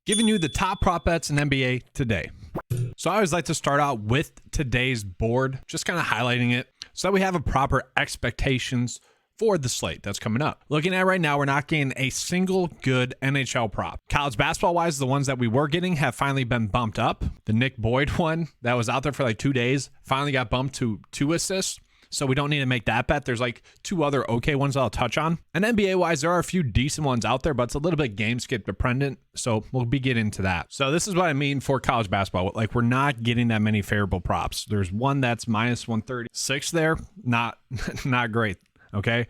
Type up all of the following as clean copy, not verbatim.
giving you the top prop bets in NBA today. So I always like to start out with today's board, just kind of highlighting it so that we have a proper expectations for the slate that's coming up. Looking at right now, we're not getting a single good NHL prop. College basketball wise, the ones that we were getting have finally been bumped up. The Nick Boyd one that was out there for like 2 days finally got bumped to 2 assists. So we don't need to make that bet. There's like 2 other okay ones I'll touch on. And NBA wise, there are a few decent ones out there, but it's a little bit game skip dependent. So we'll be getting into that. So this is what I mean for college basketball. Like, we're not getting that many favorable props. There's one that's minus 136 there. Not great. Okay.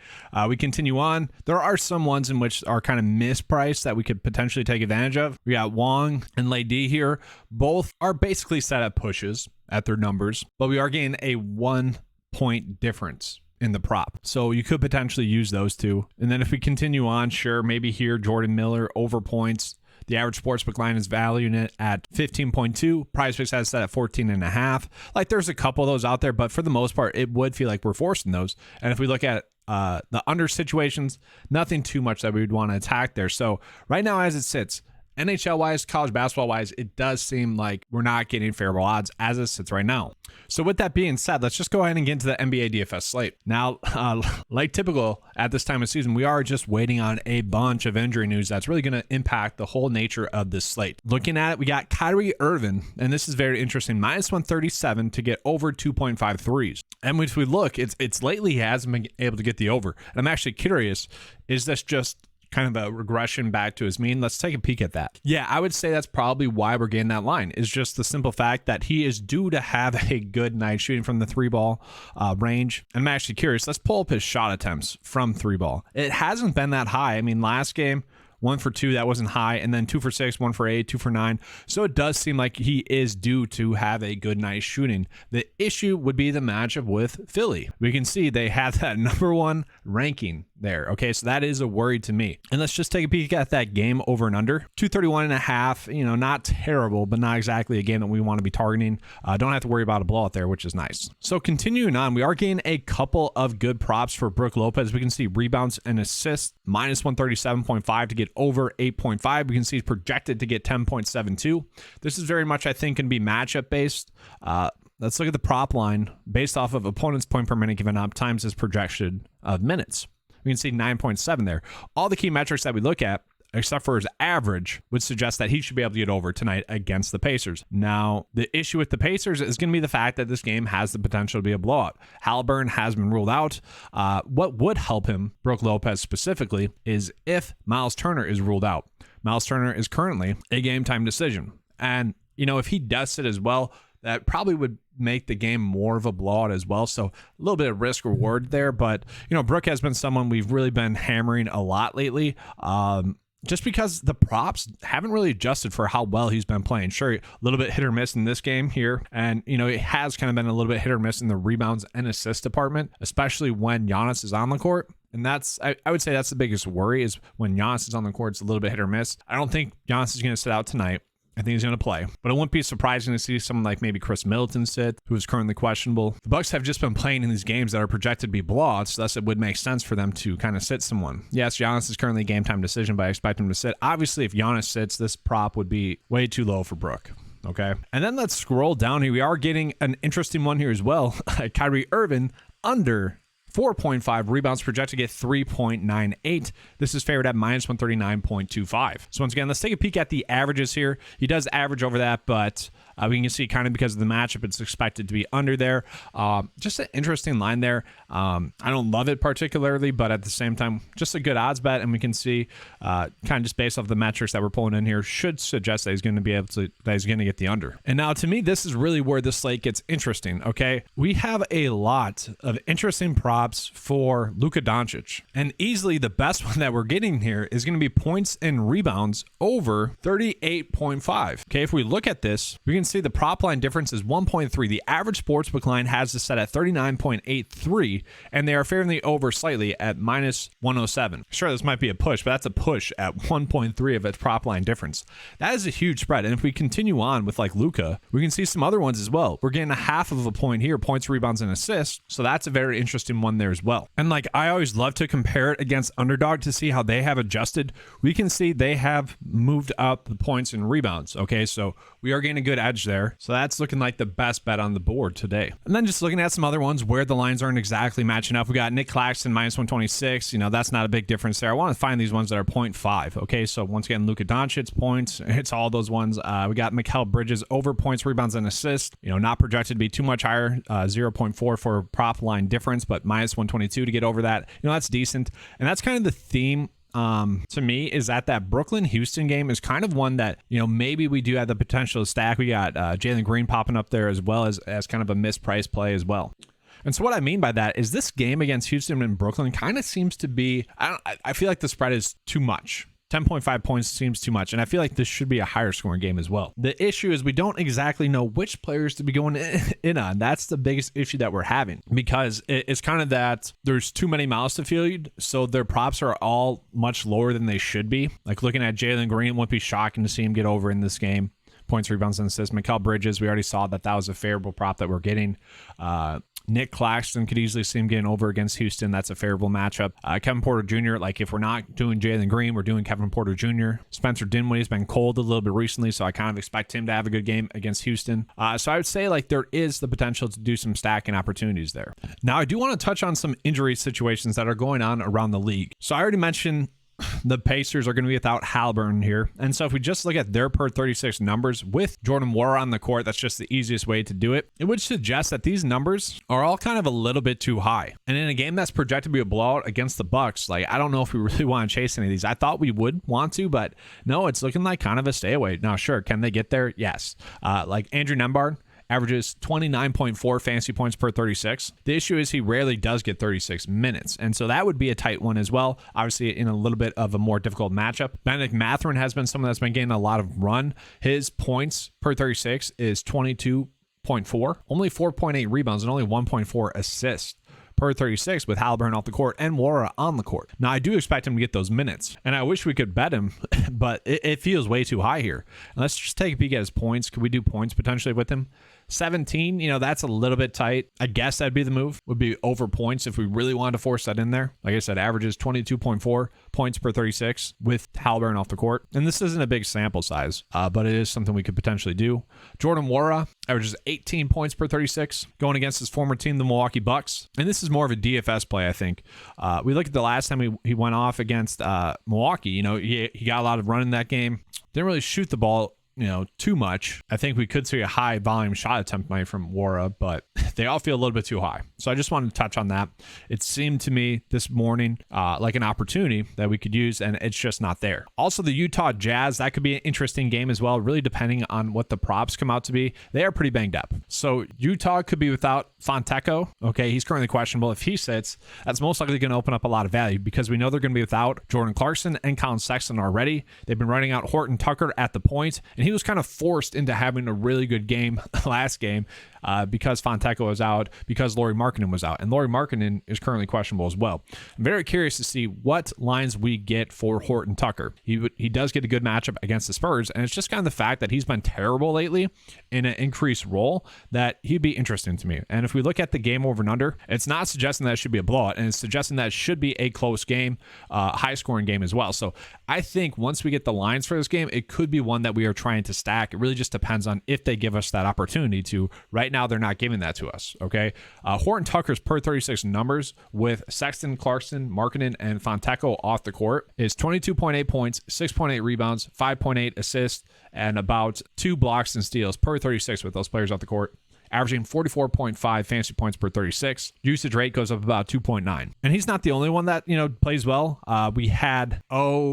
We continue on. There are some ones in which are kind of mispriced that we could potentially take advantage of. We got Wong and Lay D here. Both are basically set at pushes at their numbers, but we are getting a 1-point difference in the prop. So you could potentially use those two. And then if we continue on, sure, maybe here, Jordan Miller over points. The average sportsbook line is valuing it at 15.2. PrizePicks has set at 14.5. Like, there's a couple of those out there, but for the most part, it would feel like we're forcing those. And if we look at the under situations, nothing too much that we would want to attack there. So right now, as it sits, NHL-wise, college basketball-wise, it does seem like we're not getting favorable odds as it sits right now. So with that being said, let's just go ahead and get into the NBA DFS slate. Now, like typical at this time of season, we are just waiting on a bunch of injury news that's really going to impact the whole nature of this slate. Looking at it, we got Kyrie Irving, and this is very interesting, minus 137 to get over 2.5 threes. And if we look, it's lately he hasn't been able to get the over. And I'm actually curious, is this just kind of a regression back to his mean? Let's take a peek at that. Yeah, I would say that's probably why we're getting that line, is just the simple fact that he is due to have a good night shooting from the 3-ball range. And I'm actually curious. Let's pull up his shot attempts from 3-ball. It hasn't been that high. I mean, last game, 1 for 2, that wasn't high, and then 2 for 6, 1 for 8, 2 for 9. So it does seem like he is due to have a good night shooting. The issue would be the matchup with Philly. We can see they have that #1 ranking there. Okay, so that is a worry to me. And let's just take a peek at that game over and under. 231.5, not terrible, but not exactly a game that we want to be targeting. Don't have to worry about a blowout there, which is nice. So continuing on, we are getting a couple of good props for Brook Lopez. We can see rebounds and assists, minus 137.5 to get over 8.5. We can see he's projected to get 10.72. This is very much, I think, going to be matchup based. Let's look at the prop line based off of opponent's point per minute given up times his projection of minutes. We can see 9.7 there. All the key metrics that we look at, except for his average, would suggest that he should be able to get over tonight against the Pacers. Now, the issue with the Pacers is going to be the fact that this game has the potential to be a blowout. Halliburton has been ruled out. What would help him, Brook Lopez specifically, is if Miles Turner is ruled out. Miles Turner is currently a game time decision. And, if he does sit as well, that probably would make the game more of a blowout as well. So a little bit of risk reward there. But, Brook has been someone we've really been hammering a lot lately. Just because the props haven't really adjusted for how well he's been playing. Sure, a little bit hit or miss in this game here. And, it has kind of been a little bit hit or miss in the rebounds and assist department, especially when Giannis is on the court. And that's, I would say that's the biggest worry, is when Giannis is on the court, it's a little bit hit or miss. I don't think Giannis is going to sit out tonight. I think he's going to play, but it wouldn't be surprising to see someone like maybe Chris Middleton sit, who is currently questionable. The Bucks have just been playing in these games that are projected to be blowouts, thus it would make sense for them to kind of sit someone. Yes, Giannis is currently a game time decision, but I expect him to sit. Obviously, if Giannis sits, this prop would be way too low for Brook. Okay, and then let's scroll down here. We are getting an interesting one here as well. Kyrie Irving under 4.5 rebounds, projected to get 3.98. This is favored at minus 139.25. So once again, let's take a peek at the averages here. He does average over that, but we can see kind of because of the matchup, it's expected to be under there. Just an interesting line there. I don't love it particularly, but at the same time, just a good odds bet. And we can see kind of just based off the metrics that we're pulling in here, should suggest that he's going to be able to, that he's going to get the under. And now to me, this is really where the slate gets interesting. Okay. We have a lot of interesting props for Luka Doncic, and easily the best one that we're getting here is going to be points and rebounds over 38.5. Okay, if we look at this, we can see the prop line difference is 1.3. The average sportsbook line has this set at 39.83, and they are favoring the over slightly at minus 107. Sure, this might be a push, but that's a push at 1.3 of its prop line difference. That is a huge spread, and if we continue on with like Luka, we can see some other ones as well. We're getting a half of a point here, points, rebounds, and assists, so that's a very interesting one one there as well. And like, I always love to compare it against Underdog to see how they have adjusted. We can see they have moved up the points and rebounds. Okay, so we are getting a good edge there. So that's looking like the best bet on the board today. And then just looking at some other ones where the lines aren't exactly matching up. We got Nick Claxton -126. That's not a big difference there. I want to find these ones that are 0.5. Okay, so once again, Luka Doncic points. It's all those ones. We got Mikal Bridges over points, rebounds, and assists. Not projected to be too much higher. 0.4 for prop line difference, but -122 to get over that. That's decent. And that's kind of the theme to me, is that Brooklyn Houston game is kind of one that maybe we do have the potential to stack. We got Jalen Green popping up there as well as kind of a mispriced play as well. And so what I mean by that is this game against Houston and Brooklyn kind of seems to be, I feel like the spread is too much. 10.5 points seems too much, and I feel like this should be a higher scoring game as well. The issue is we don't exactly know which players to be going in on. That's the biggest issue that we're having, because it's kind of that there's too many mouths to feed, so their props are all much lower than they should be. Like looking at Jalen Green, wouldn't be shocking to see him get over in this game. Points, rebounds, and assists. Mikal Bridges, we already saw that was a favorable prop that we're getting. Nick Claxton could easily see him getting over against Houston. That's a favorable matchup. Kevin Porter Jr., like if we're not doing Jalen Green, we're doing Kevin Porter Jr. Spencer Dinwiddie's been cold a little bit recently, so I kind of expect him to have a good game against Houston. So I would say like there is the potential to do some stacking opportunities there. Now, I do want to touch on some injury situations that are going on around the league. So I already mentioned the Pacers are going to be without Haliburton here. And so if we just look at their per 36 numbers with Jordan Nwora on the court, that's just the easiest way to do it. It would suggest that these numbers are all kind of a little bit too high. And in a game that's projected to be a blowout against the Bucks, like I don't know if we really want to chase any of these. I thought we would want to, but no, it's looking like kind of a stay away. Now, sure, can they get there? Yes. Like Andrew Nembhard averages 29.4 fantasy points per 36. The issue is he rarely does get 36 minutes, and so that would be a tight one as well. Obviously, in a little bit of a more difficult matchup. Benedict Mathurin has been someone that's been getting a lot of run. His points per 36 is 22.4, only 4.8 rebounds, and only 1.4 assists per 36 with Haliburton off the court and Nwora on the court. Now, I do expect him to get those minutes, and I wish we could bet him, but it feels way too high here. And let's just take a peek at his points. Could we do points potentially with him? 17, that's a little bit tight. I guess that'd be the move, would be over points if we really wanted to force that in there. Like I said, averages 22.4 points per 36 with Haliburton off the court. And this isn't a big sample size, but it is something we could potentially do. Jordan Nwora averages 18 points per 36 going against his former team, the Milwaukee Bucks. And this is more of a DFS play, I think. We look at the last time he went off against Milwaukee. He got a lot of run in that game. Didn't really shoot the ball too much. I think we could see a high volume shot attempt maybe from Nwora, but they all feel a little bit too high. So I just wanted to touch on that. It seemed to me this morning like an opportunity that we could use, and it's just not there. Also, the Utah Jazz, that could be an interesting game as well, really depending on what the props come out to be. They are pretty banged up. So Utah could be without Fonteco. Okay, he's currently questionable. If he sits, that's most likely going to open up a lot of value because we know they're going to be without Jordan Clarkson and Colin Sexton already. They've been running out Horton Tucker at the point, and he was kind of forced into having a really good game last game because Fonteco was out, because Lauri Markkanen was out, and Lauri Markkanen is currently questionable as well. I'm very curious to see what lines we get for Horton Tucker. He does get a good matchup against the Spurs, and it's just kind of the fact that he's been terrible lately in an increased role that he'd be interesting to me. And if we look at the game over and under, it's not suggesting that it should be a blowout, and it's suggesting that it should be a close game, high scoring game as well. So I think once we get the lines for this game, it could be one that we are trying to stack. It really just depends on if they give us that opportunity to. Right now, they're not giving that to us, okay? Horton Tucker's per 36 numbers with Sexton, Clarkson, Markkanen, and Fonteco off the court is 22.8 points, 6.8 rebounds, 5.8 assists, and about 2 blocks and steals per 36 with those players off the court, averaging 44.5 fantasy points per 36. Usage rate goes up about 2.9. And he's not the only one that, plays well. We had I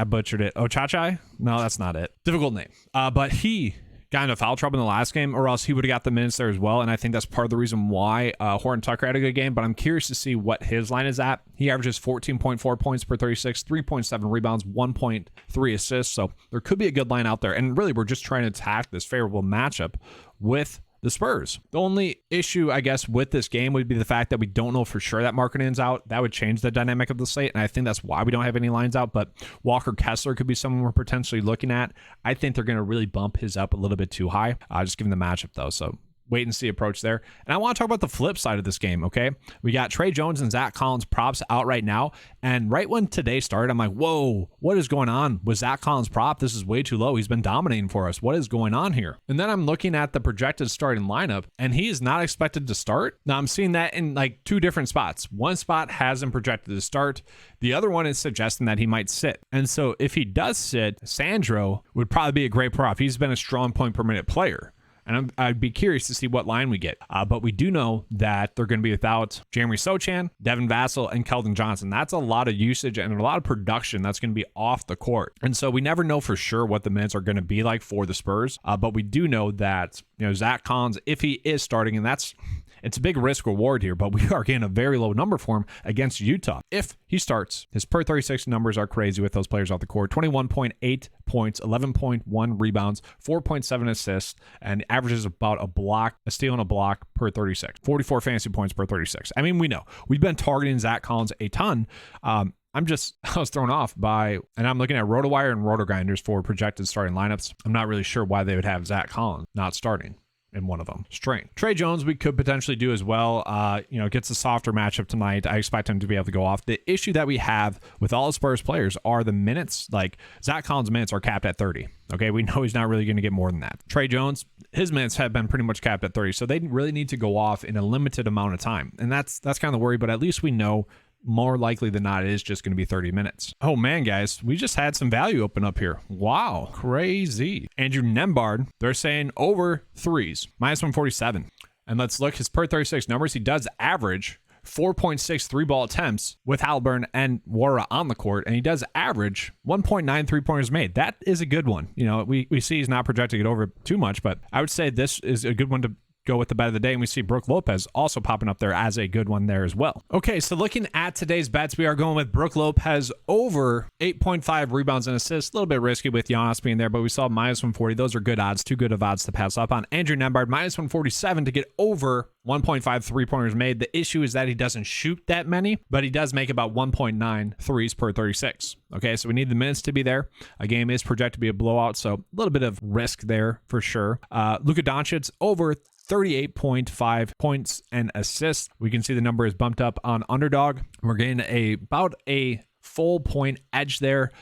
butchered it. Ochachai? No, that's not it. Difficult name. But he got into foul trouble in the last game, or else he would have got the minutes there as well. And I think that's part of the reason why Horton Tucker had a good game. But I'm curious to see what his line is at. He averages 14.4 points per 36, 3.7 rebounds, 1.3 assists. So there could be a good line out there. And really, we're just trying to attack this favorable matchup with the Spurs. The only issue, I guess, with this game would be the fact that we don't know for sure that Markkanen's out. That would change the dynamic of the slate, and I think that's why we don't have any lines out. But Walker Kessler could be someone we're potentially looking at. I think they're going to really bump his up a little bit too high, just given the matchup, though. So wait and see approach there. And I want to talk about the flip side of this game, okay? We got Trey Jones and Zach Collins props out right now. And right when today started, I'm like, whoa, what is going on with Zach Collins prop? This is way too low. He's been dominating for us. What is going on here? And then I'm looking at the projected starting lineup, and he is not expected to start. Now I'm seeing that in like two different spots. One spot has him projected to start. The other one is suggesting that he might sit. And so if he does sit, Sandro would probably be a great prop. He's been a strong point per minute player. And I'd be curious to see what line we get. But we do know that they're going to be without Jeremy Sochan, Devin Vassell, and Keldon Johnson. That's a lot of usage and a lot of production that's going to be off the court. And so we never know for sure what the minutes are going to be like for the Spurs. But we do know that, Zach Collins, if he is starting, and it's a big risk reward here, but we are getting a very low number for him against Utah. If he starts, his per 36 numbers are crazy with those players off the court. 21.8 points, 11.1 rebounds, 4.7 assists, and averages about a steal and a block per 36. 44 fantasy points per 36. I mean, we know. We've been targeting Zach Collins a ton. I was thrown off by, and I'm looking at RotoWire and RotoGrinders for projected starting lineups. I'm not really sure why they would have Zach Collins not starting in one of them. Strange. Trey Jones, we could potentially do as well. Gets a softer matchup tonight. I expect him to be able to go off. The issue that we have with all the Spurs players are the minutes. Like Zach Collins' minutes are capped at 30. Okay, we know he's not really going to get more than that. Trey Jones, his minutes have been pretty much capped at 30, so they really need to go off in a limited amount of time, and that's kind of the worry. But at least we know more likely than not, it is just going to be 30 minutes. Oh man, guys, we just had some value open up here. Wow, crazy. Andrew Nembhard, they're saying over threes, minus 147. And let's look his per 36 numbers. He does average 4.6 three-ball attempts with Haliburton and Wara on the court, and he does average 1.9 three-pointers made. That is a good one. We see he's not projecting it over too much, but I would say this is a good one to go with the bet of the day, and we see Brook Lopez also popping up there as a good one there as well. Okay, so looking at today's bets, we are going with Brook Lopez over 8.5 rebounds and assists. A little bit risky with Giannis being there, but we saw minus 140. Those are good odds, too good of odds to pass up on. Andrew Nembhard, minus 147 to get over 1.5 three-pointers made. The issue is that he doesn't shoot that many, but he does make about 1.9 threes per 36. Okay, so we need the minutes to be there. A game is projected to be a blowout, so a little bit of risk there for sure. Luka Doncic over 38.5 points and assists. We can see the number is bumped up on Underdog. We're getting about a full point edge there.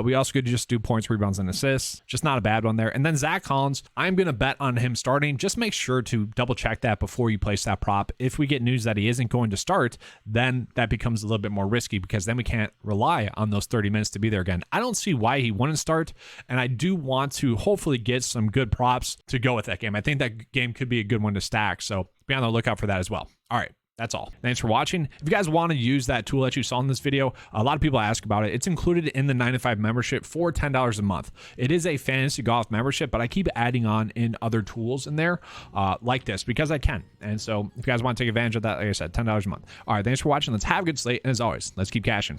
We also could just do points, rebounds, and assists. Just not a bad one there. And then Zach Collins, I'm going to bet on him starting. Just make sure to double check that before you place that prop. If we get news that he isn't going to start, then that becomes a little bit more risky because then we can't rely on those 30 minutes to be there again. I don't see why he wouldn't start, and I do want to hopefully get some good props to go with that game. I think that game could be a good one to stack, so be on the lookout for that as well. All right. That's all. Thanks for watching. If you guys want to use that tool that you saw in this video, a lot of people ask about it. It's included in the 9-to-5 membership for $10 a month. It is a fantasy golf membership, but I keep adding on in other tools in there like this because I can. And so if you guys want to take advantage of that, like I said, $10 a month. All right, thanks for watching. Let's have a good slate. And as always, let's keep cashing.